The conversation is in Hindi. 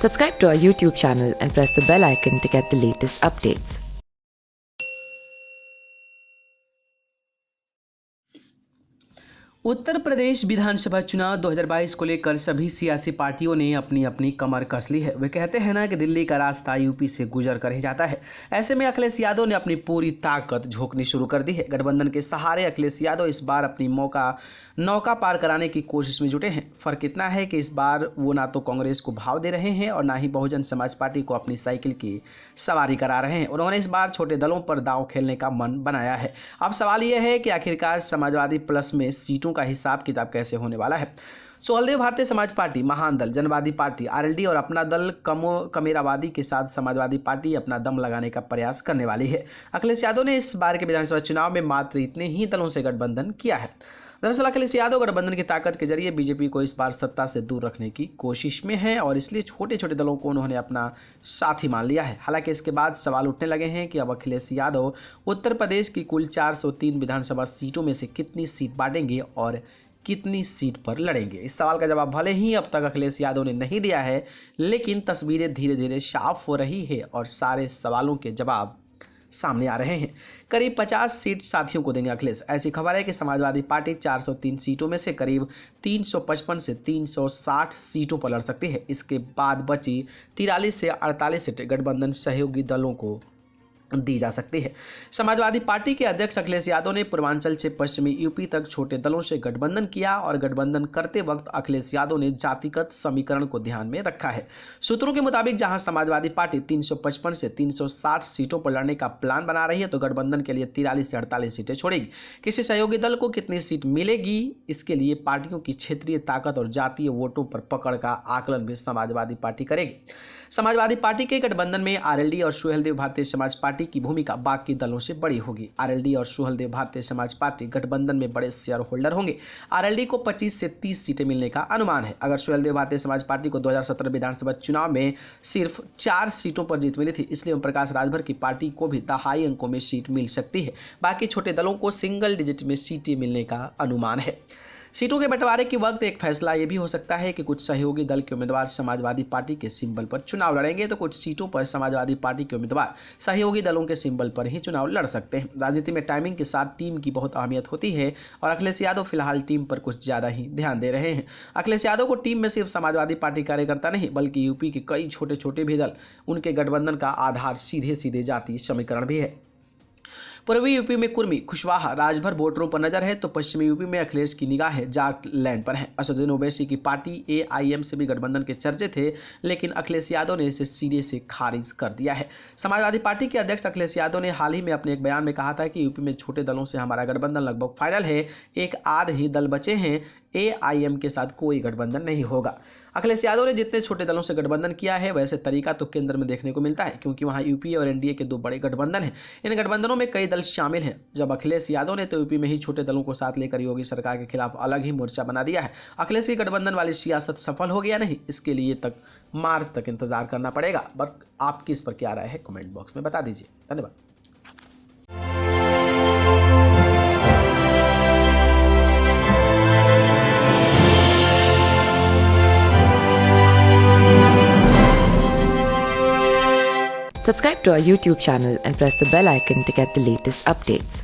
Subscribe to our YouTube channel and press the bell icon to get the latest updates. Uttar Pradesh विधानसभा चुनाव 2022 को लेकर सभी सियासी पार्टियों ने अपनी अपनी कमर कस ली है। वे कहते हैं ना कि दिल्ली का रास्ता यूपी से गुजर कर ही जाता है। ऐसे में अखिलेश यादव ने अपनी पूरी ताकत झोंकनी शुरू कर दी है। गठबंधन के सहारे अखिलेश यादव इस बार अपनी नौका पार कराने की कोशिश में जुटे हैं। फर्क इतना है कि इस बार वो ना तो कांग्रेस को भाव दे रहे हैं और ना ही बहुजन समाज पार्टी को अपनी साइकिल की सवारी करा रहे हैं। उन्होंने इस बार छोटे दलों पर दांव खेलने का मन बनाया है। अब सवाल यह है कि आखिरकार समाजवादी प्लस में सीटों का हिसाब किताब कैसे होने वाला है। सुहेलदेव भारतीय समाज पार्टी, महान दल, जनवादी पार्टी, आरएलडी और अपना दल कमेरावादी के साथ समाजवादी पार्टी अपना दम लगाने का प्रयास करने वाली है। अखिलेश यादव ने इस बार के विधानसभा चुनाव में मात्र इतने ही दलों से गठबंधन किया है। दरअसल अखिलेश यादव गठबंधन की ताकत के जरिए बीजेपी को इस बार सत्ता से दूर रखने की कोशिश में है और इसलिए छोटे छोटे दलों को उन्होंने अपना साथी मान लिया है। हालांकि इसके बाद सवाल उठने लगे हैं कि अब अखिलेश यादव उत्तर प्रदेश की कुल 403 विधानसभा सीटों में से कितनी सीट बांटेंगे और कितनी सीट पर लड़ेंगे। इस सवाल का जवाब भले ही अब तक अखिलेश यादव ने नहीं दिया है, लेकिन तस्वीरें धीरे धीरे साफ हो रही है और सारे सवालों के जवाब सामने आ रहे हैं। करीब 50 सीट साथियों को देंगे अखिलेश। ऐसी खबर है कि समाजवादी पार्टी 403 सीटों में से करीब 355 से 360 सीटों पर लड़ सकती है। इसके बाद बची 43 से 48 सीटें गठबंधन सहयोगी दलों को दी जा सकती है। समाजवादी पार्टी के अध्यक्ष अखिलेश यादव ने पूर्वांचल से पश्चिमी यूपी तक छोटे दलों से गठबंधन किया और गठबंधन करते वक्त अखिलेश यादव ने जातिगत समीकरण को ध्यान में रखा है। सूत्रों के मुताबिक जहां समाजवादी पार्टी 355 से 360 सीटों पर लड़ने का प्लान बना रही है, तो गठबंधन के लिए 43 से 48 सीटें छोड़ेगी। किसी सहयोगी दल को कितनी सीट मिलेगी, इसके लिए पार्टियों की क्षेत्रीय ताकत और जातीय वोटों पर पकड़ का आकलन भी समाजवादी पार्टी करेगी। समाजवादी पार्टी के गठबंधन में आरएलडी और सुहेलदेव भारतीय समाज पार्टी की भूमिका बाकी दलों से बड़ी होगी। आरएलडी और सुहेलदेव भारतीय समाज पार्टी गठबंधन में बड़े शेयर होल्डर होंगे। आरएलडी को 25 से 30 सीटें मिलने का अनुमान है। अगर सुहेलदेव भारतीय समाज पार्टी को 2017 विधानसभा चुनाव में सिर्फ 4 सीटों पर जीत मिली थी, इसलिए ओम प्रकाश राजभर की पार्टी को भी दहाई अंकों में सीट मिल सकती है। बाकी छोटे दलों को सिंगल डिजिट में सीटें मिलने का अनुमान है। सीटों के बंटवारे के वक्त एक फैसला यह भी हो सकता है कि कुछ सहयोगी दल के उम्मीदवार समाजवादी पार्टी के सिंबल पर चुनाव लड़ेंगे, तो कुछ सीटों पर समाजवादी पार्टी के उम्मीदवार सहयोगी दलों के सिंबल पर ही चुनाव लड़ सकते हैं। राजनीति में टाइमिंग के साथ टीम की बहुत अहमियत होती है और अखिलेश यादव फिलहाल टीम पर कुछ ज्यादा ही ध्यान दे रहे हैं। अखिलेश यादव को टीम में सिर्फ समाजवादी पार्टी कार्यकर्ता नहीं, बल्कि यूपी के कई छोटे छोटे भी दल, उनके गठबंधन का आधार सीधे सीधे जातीय समीकरण भी है। पूर्वी यूपी में कुर्मी, कुशवाहा, राजभर वोटरों पर नजर है, तो पश्चिमी यूपी में अखिलेश की निगाह जाटलैंड पर है। असदुद्दीन ओवैसी की पार्टी एआईएम से भी गठबंधन के चर्चे थे, लेकिन अखिलेश यादव ने इसे सीधे से खारिज कर दिया है। समाजवादी पार्टी के अध्यक्ष अखिलेश यादव ने हाल ही में अपने एक बयान में कहा था कि यूपी में छोटे दलों से हमारा गठबंधन लगभग फाइनल है, एक आध ही दल बचे हैं, एआईएम के साथ कोई गठबंधन नहीं होगा। अखिलेश यादव ने जितने छोटे दलों से गठबंधन किया है, वैसे तरीका तो केंद्र में देखने को मिलता है, क्योंकि वहां यूपी और एनडीए के 2 बड़े गठबंधन हैं। इन गठबंधनों में कई दल शामिल हैं। जब अखिलेश यादव ने तो यूपी में ही छोटे दलों को साथ लेकर योगी सरकार के खिलाफ अलग ही मोर्चा बना दिया है। अखिलेश की गठबंधन वाली सियासत सफल हो गया नहीं, इसके लिए तक मार्च तक इंतजार करना पड़ेगा। बट आपकी इस पर क्या राय है, कमेंट बॉक्स में बता दीजिए। धन्यवाद। Subscribe to our YouTube channel and press the bell icon to get the latest updates.